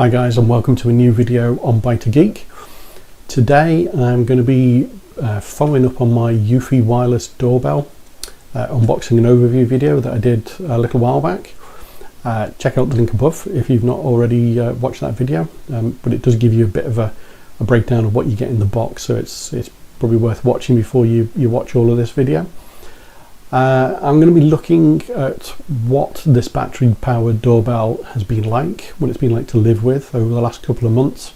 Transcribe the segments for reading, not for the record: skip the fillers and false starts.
Hi guys, and welcome to a new video on Bite2Geek. Today I'm going to be following up on my Eufy wireless doorbell unboxing and overview video that I did a little while back. Check out the link above if you've not already watched that video, but it does give you a bit of a breakdown of what you get in the box, so it's probably worth watching before you watch all of this video. I'm going to be looking at what this battery powered doorbell has been like, what it's been like to live with over the last couple of months,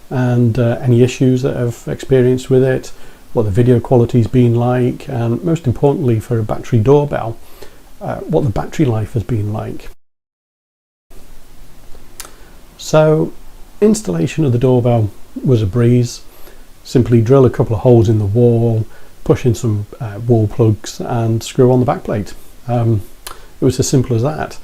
and any issues that I've experienced with it, what the video quality's been like, and most importantly for a battery doorbell, what the battery life has been like. So installation of the doorbell was a breeze. Simply drill a couple of holes in the wall, push in some wall plugs and screw on the backplate. It was as simple as that.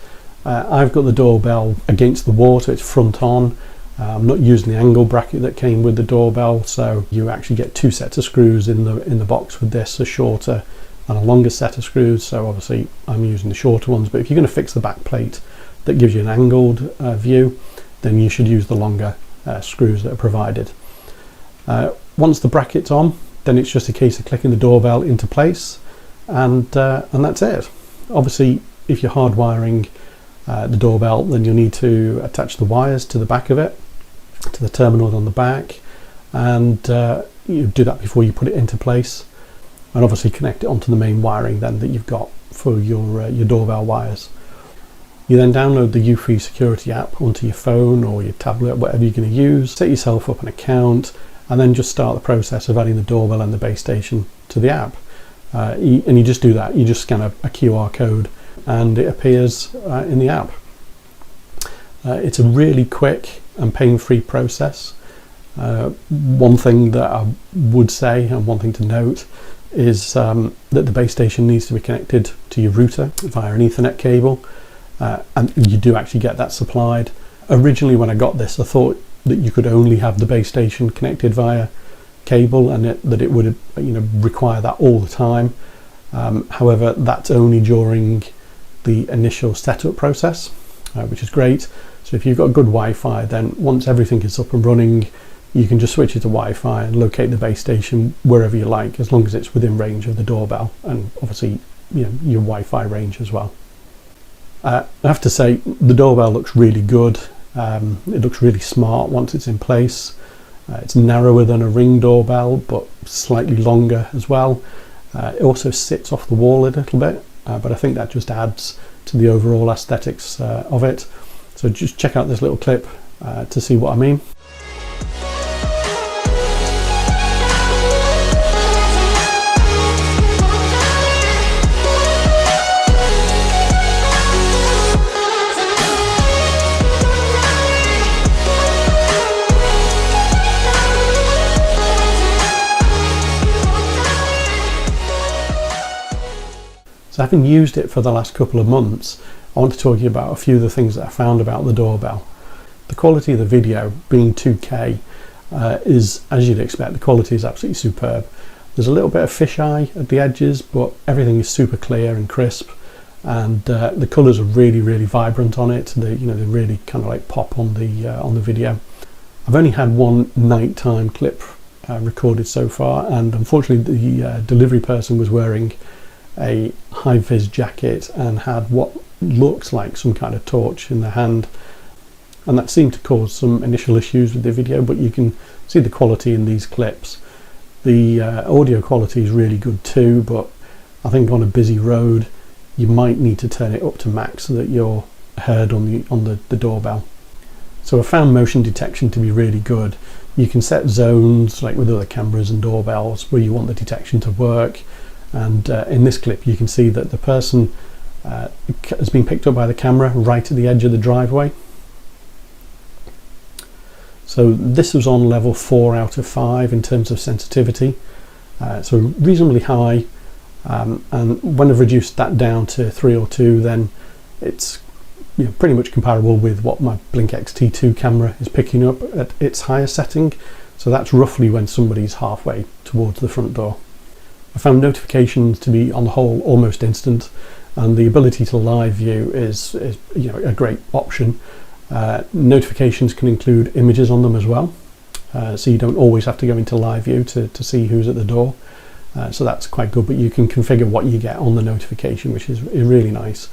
I've got the doorbell against the wall, so it's front on. I'm not using the angle bracket that came with the doorbell, so you actually get two sets of screws in the box with this, a shorter and a longer set of screws. So obviously I'm using the shorter ones, but if you're going to fix the backplate that gives you an angled view, then you should use the longer screws that are provided. Once the bracket's on, then it's just a case of clicking the doorbell into place, and that's it. Obviously, if you're hardwiring the doorbell, then you'll need to attach the wires to the back of it, to the terminal on the back, and you do that before you put it into place, and obviously connect it onto the main wiring then that you've got for your doorbell wires. You then download the Eufy security app onto your phone or your tablet, whatever you're going to use, set yourself up an account, and then just start the process of adding the doorbell and the base station to the app. And you just do that, you just scan a QR code and it appears in the app. It's a really quick and pain-free process. One thing that I would say, and one thing to note, is that the base station needs to be connected to your router via an Ethernet cable, and you do actually get that supplied. Originally when I got this, I thought that you could only have the base station connected via cable, and that it would require that all the time. However, that's only during the initial setup process, which is great. So if you've got good Wi-Fi, then once everything is up and running, you can just switch it to Wi-Fi and locate the base station wherever you like, as long as it's within range of the doorbell, and obviously your Wi-Fi range as well. I have to say, the doorbell looks really good. It looks really smart once it's in place. It's narrower than a Ring doorbell, but slightly longer as well. It also sits off the wall a little bit, but I think that just adds to the overall aesthetics of it. So just check out this little clip to see what I mean. So having used it for the last couple of months, I want to talk to you about a few of the things that I found about the doorbell. The quality of the video, being 2K, is, as you'd expect, the quality is absolutely superb. There's a little bit of fisheye at the edges, but everything is super clear and crisp, and the colours are really, really vibrant on it. They really kind of like pop on the video. I've only had one nighttime clip recorded so far, and unfortunately the delivery person was wearing a high-vis jacket and had what looks like some kind of torch in their hand, and that seemed to cause some initial issues with the video, but you can see the quality in these clips. The audio quality is really good too, but I think on a busy road you might need to turn it up to max so that you're heard on the doorbell. So I found motion detection to be really good. You can set zones like with other cameras and doorbells where you want the detection to work. And in this clip you can see that the person has been picked up by the camera right at the edge of the driveway. So this was on level 4 out of 5 in terms of sensitivity, so reasonably high, and when I've reduced that down to 3 or 2, then it's pretty much comparable with what my Blink XT2 camera is picking up at its higher setting. So that's roughly when somebody's halfway towards the front door. I found notifications to be, on the whole, almost instant, and the ability to live view is a great option. Notifications can include images on them as well, so you don't always have to go into live view to see who's at the door. So that's quite good, but you can configure what you get on the notification, which is really nice.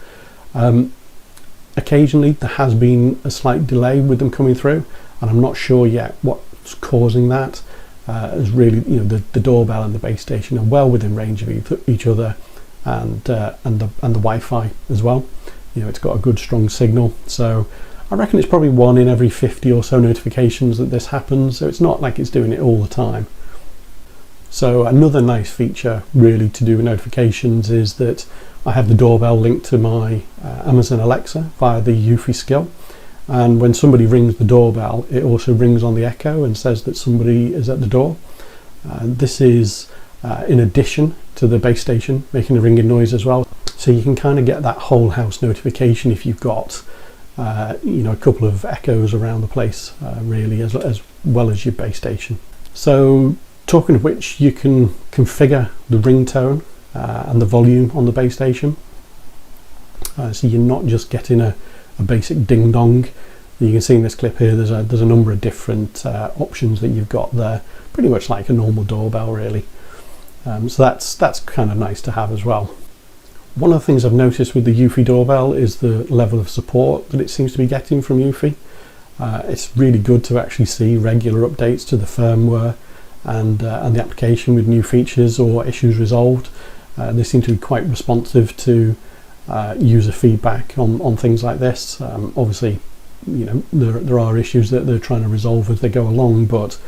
Occasionally there has been a slight delay with them coming through, and I'm not sure yet what's causing that. As really, the doorbell and the base station are well within range of each other, and the Wi-Fi as well. It's got a good strong signal, so I reckon it's probably 1 in every 50 or so notifications that this happens, so it's not like it's doing it all the time. So another nice feature really to do with notifications is that I have the doorbell linked to my Amazon Alexa via the Eufy skill, and when somebody rings the doorbell, it also rings on the Echo and says that somebody is at the door. This is in addition to the base station making a ringing noise as well, so you can kind of get that whole house notification if you've got a couple of Echoes around the place, really, as well as your base station. So talking of which, you can configure the ringtone and the volume on the base station, so you're not just getting a basic ding dong. You can see in this clip here there's a number of different options that you've got there, pretty much like a normal doorbell really. So that's kind of nice to have as well. One of the things I've noticed with the Eufy doorbell is the level of support that it seems to be getting from Eufy. It's really good to actually see regular updates to the firmware and the application with new features or issues resolved. They seem to be quite responsive to user feedback on things like this. Obviously, there are issues that they're trying to resolve as they go along, but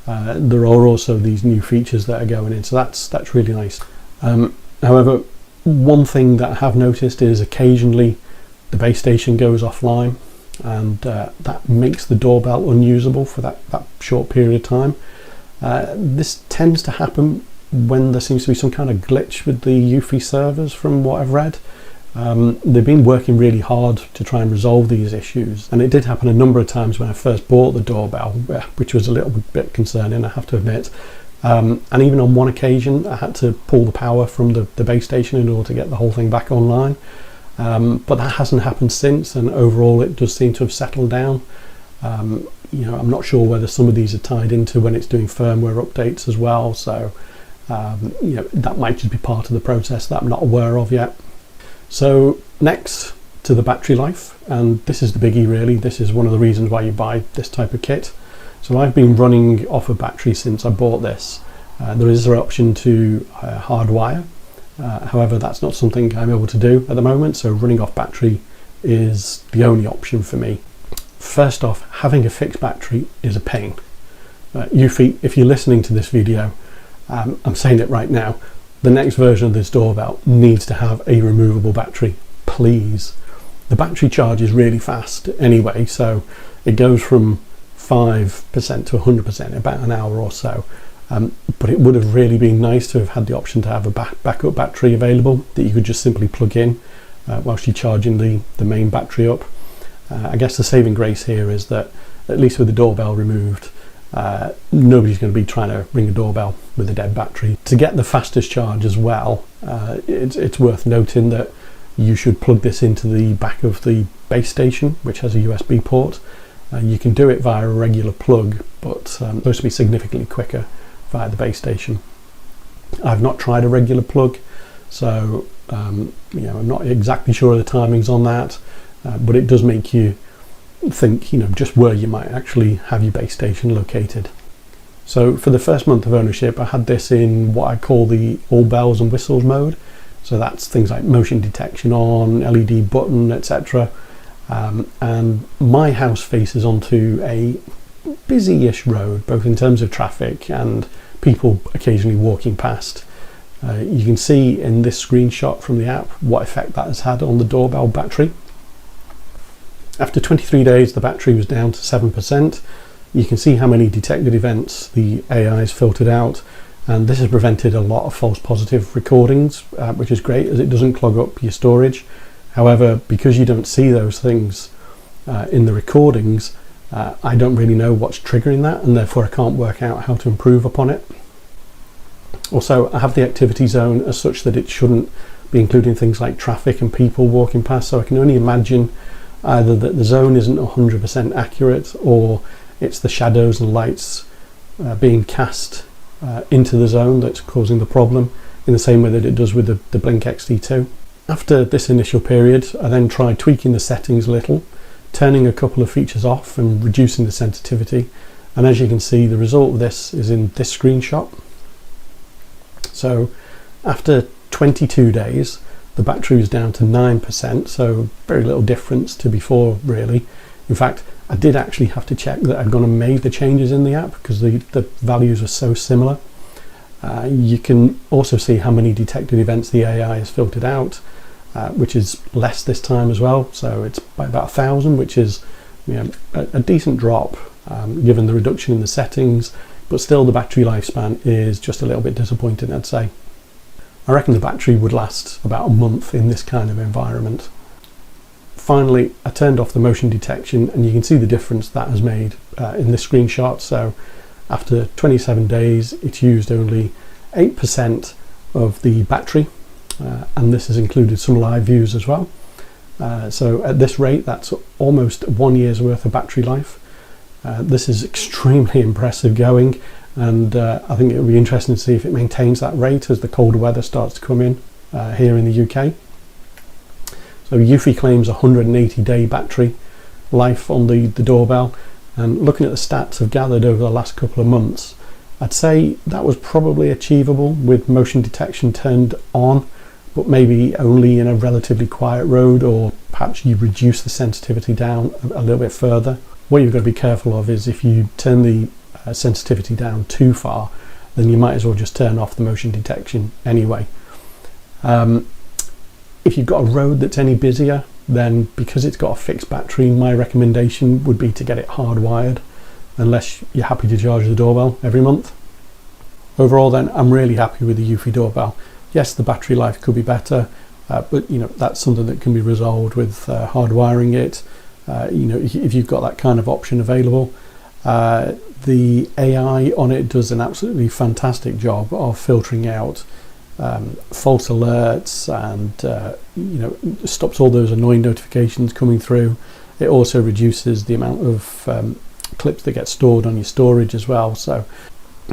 there are also these new features that are going in, so that's really nice. However, one thing that I have noticed is occasionally the base station goes offline, and that makes the doorbell unusable for that short period of time. This tends to happen when there seems to be some kind of glitch with the Eufy servers, from what I've read. They've been working really hard to try and resolve these issues, and it did happen a number of times when I first bought the doorbell, which was a little bit concerning, I have to admit. And even on one occasion I had to pull the power from the base station in order to get the whole thing back online, but that hasn't happened since, and overall it does seem to have settled down. I'm not sure whether some of these are tied into when it's doing firmware updates as well, so that might just be part of the process that I'm not aware of yet. So next to the battery life, and this is the biggie really, this is one of the reasons why you buy this type of kit. So I've been running off a battery since I bought this. There is an option to hardwire, however that's not something I'm able to do at the moment, so running off battery is the only option for me. First off, having a fixed battery is a pain. Eufy, if you're listening to this video, I'm saying it right now, the next version of this doorbell needs to have a removable battery, please. The battery charge is really fast anyway, so it goes from 5% to 100% in about an hour or so, but it would have really been nice to have had the option to have a backup battery available that you could just simply plug in whilst you're charging the main battery up. I guess the saving grace here is that, at least with the doorbell removed, nobody's going to be trying to ring a doorbell with a dead battery. To get the fastest charge as well, it's worth noting that you should plug this into the back of the base station, which has a USB port. You can do it via a regular plug, but it's supposed to be significantly quicker via the base station. I've not tried a regular plug, so I'm not exactly sure of the timings on that, but it does make you think just where you might actually have your base station located. So for the first month of ownership, I had this in what I call the all bells and whistles mode. So that's things like motion detection on, LED button, etc. And my house faces onto a busy-ish road, both in terms of traffic and people occasionally walking past. You can see in this screenshot from the app what effect that has had on the doorbell battery. After 23 days, the battery was down to 7%. You can see how many detected events the AI has filtered out, and this has prevented a lot of false positive recordings, which is great as it doesn't clog up your storage. However, because you don't see those things in the recordings, I don't really know what's triggering that, and therefore I can't work out how to improve upon it. Also, I have the activity zone as such that it shouldn't be including things like traffic and people walking past, so I can only imagine either that the zone isn't 100% accurate, or it's the shadows and lights being cast into the zone that's causing the problem, in the same way that it does with the Blink XT2. After this initial period, I then tried tweaking the settings a little, turning a couple of features off and reducing the sensitivity, and as you can see, the result of this is in this screenshot. So after 22 days, the battery was down to 9%, so very little difference to before, really. In fact, I did actually have to check that I'd gone and made the changes in the app, because the values were so similar. You can also see how many detected events the AI has filtered out, which is less this time as well, so it's by about 1,000, which is, you know, a decent drop given the reduction in the settings, but still the battery lifespan is just a little bit disappointing, I'd say. I reckon the battery would last about a month in this kind of environment. Finally, I turned off the motion detection, and you can see the difference that has made in this screenshot. So after 27 days, it's used only 8% of the battery, and this has included some live views as well. So at this rate, that's almost 1 year's worth of battery life. This is extremely impressive going, and I think it'll be interesting to see if it maintains that rate as the colder weather starts to come in here in the UK. So Eufy claims 180-day battery life on the doorbell, and looking at the stats I've gathered over the last couple of months, I'd say that was probably achievable with motion detection turned on, but maybe only in a relatively quiet road, or perhaps you reduce the sensitivity down a little bit further. What you've got to be careful of is if you turn the sensitivity down too far, then you might as well just turn off the motion detection anyway. If you've got a road that's any busier, then because it's got a fixed battery, my recommendation would be to get it hardwired, unless you're happy to charge the doorbell every month. Overall then, I'm really happy with the Eufy doorbell. Yes, the battery life could be better, but you know, that's something that can be resolved with hardwiring it. You know, if you've got that kind of option available. The AI on it does an absolutely fantastic job of filtering out false alerts, and you know, stops all those annoying notifications coming through. It also reduces the amount of clips that get stored on your storage as well, so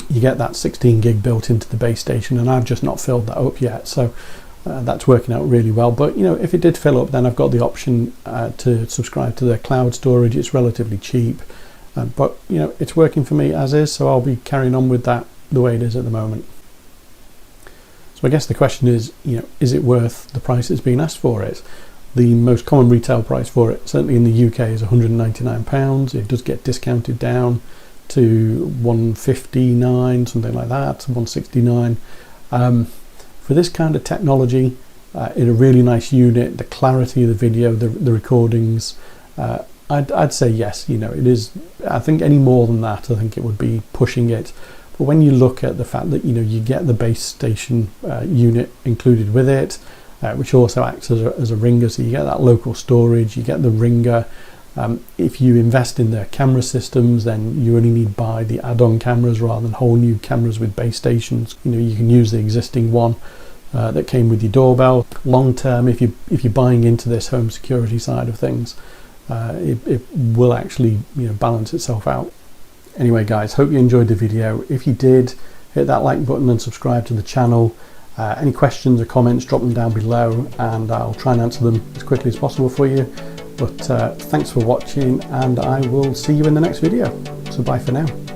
you get that 16 gig built into the base station, and I've just not filled that up yet, so that's working out really well. But you know, if it did fill up, then I've got the option to subscribe to their cloud storage. It's relatively cheap, but you know, it's working for me as is, so I'll be carrying on with that the way it is at the moment. So I guess the question is, you know, is it worth the price that's being asked for it? The most common retail price for it, certainly in the UK, is £199. It does get discounted down to £159, something like that, £169. For this kind of technology, in a really nice unit, the clarity of the video, the recordings, I'd say yes. You know, it is. I think any more than that, I think it would be pushing it. But when you look at the fact that, you know, you get the base station unit included with it, which also acts as a ringer, so you get that local storage, you get the ringer. If you invest in their camera systems, then you only need to buy the add-on cameras rather than whole new cameras with base stations. You know, you can use the existing one that came with your doorbell. Long term, if you're buying into this home security side of things, it will actually, you know, balance itself out. Anyway guys, hope you enjoyed the video. If you did, hit that like button and subscribe to the channel. Any questions or comments, drop them down below and I'll try and answer them as quickly as possible for you. But thanks for watching, and I will see you in the next video. So bye for now.